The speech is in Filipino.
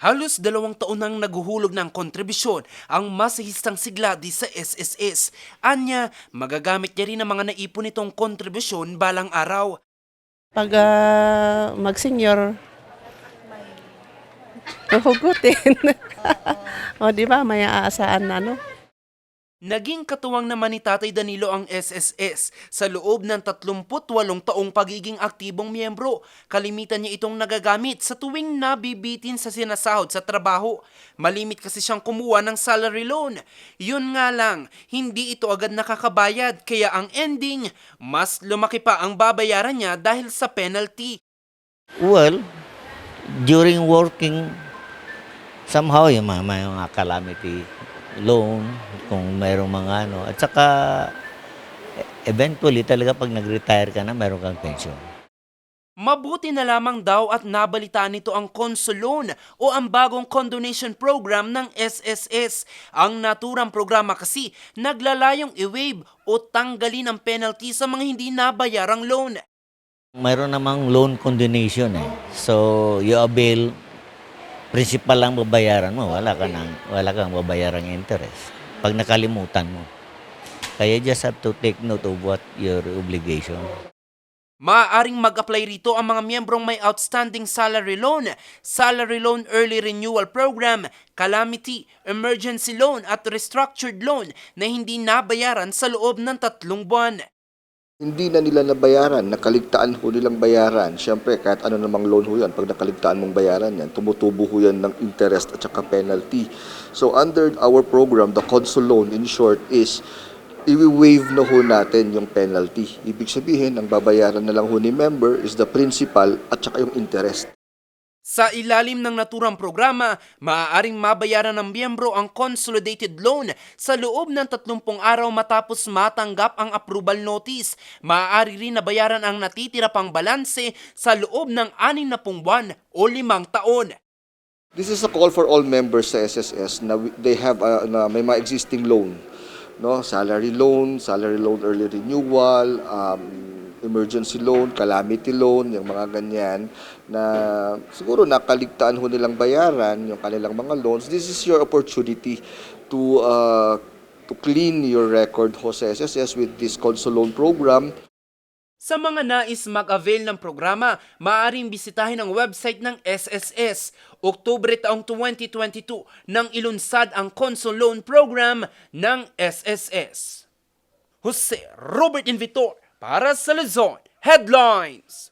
Halos 2 taon nang naguhulog ng kontribusyon ang masahistang sigla di sa SSS. Anya, magagamit niya rin ang mga naipon nitong kontribusyon balang araw. Pag mag-senior, huhugutin. O di ba, may aasaan na ano? Naging katuwang naman ni Tatay Danilo ang SSS sa loob ng 38 taong pagiging aktibong miyembro. Kalimitan niya itong nagagamit sa tuwing nabibitin sa sinasahod sa trabaho. Malimit kasi siyang kumuha ng salary loan. Yun nga lang, hindi ito agad nakakabayad kaya ang ending, mas lumaki pa ang babayaran niya dahil sa penalty. Well, during working, somehow yung mga calamity loan, kung mayroong mga ano, at saka eventually talaga pag nag-retire ka na, mayroon kang pension. Mabuti na lamang daw at nabalitaan nito ang Consul Loan o ang bagong condonation program ng SSS. Ang naturang programa kasi naglalayong i-waive o tanggalin ang penalty sa mga hindi nabayarang loan. Mayroon namang loan condonation eh. So, you avail, principal lang babayaran mo, wala kang babayarang interest. Pag nakalimutan mo. Kaya just have to take note of what your obligation. Maaaring mag-apply rito ang mga miyembrong may outstanding salary loan early renewal program, calamity, emergency loan at restructured loan na hindi nabayaran sa loob ng 3 buwan. Hindi na nila nabayaran, nakaligtaan ho nilang bayaran. Siyempre, kahit ano namang loan ho yan, pag nakaligtaan mong bayaran yan, tumutubo ho yan ng interest at saka penalty. So under our program, the Consul Loan, in short, is i-waive na ho natin yung penalty. Ibig sabihin, ang babayaran na lang ho ni member is the principal at saka yung interest. Sa ilalim ng naturang programa, maaaring mabayaran ng miyembro ang consolidated loan sa loob ng 30 araw matapos matanggap ang approval notice. Maaari rin nabayaran ang natitira pang balanse sa loob ng 60 buwan o 5 taon. This is a call for all members sa SSS na they have na may mga existing loan, no? Salary loan early renewal, emergency loan, calamity loan, yung mga ganyan na siguro nakaligtaan ho nilang bayaran yung kanilang mga loans. This is your opportunity to clean your record ho sa SSS with this Consul Loan program. Sa mga nais mag-avail ng programa, maaaring bisitahin ang website ng SSS. Oktubre taong 2022 nang ilunsad ang Consul Loan Program ng SSS. Jose Robert Invitor para sa Luzon Headlines.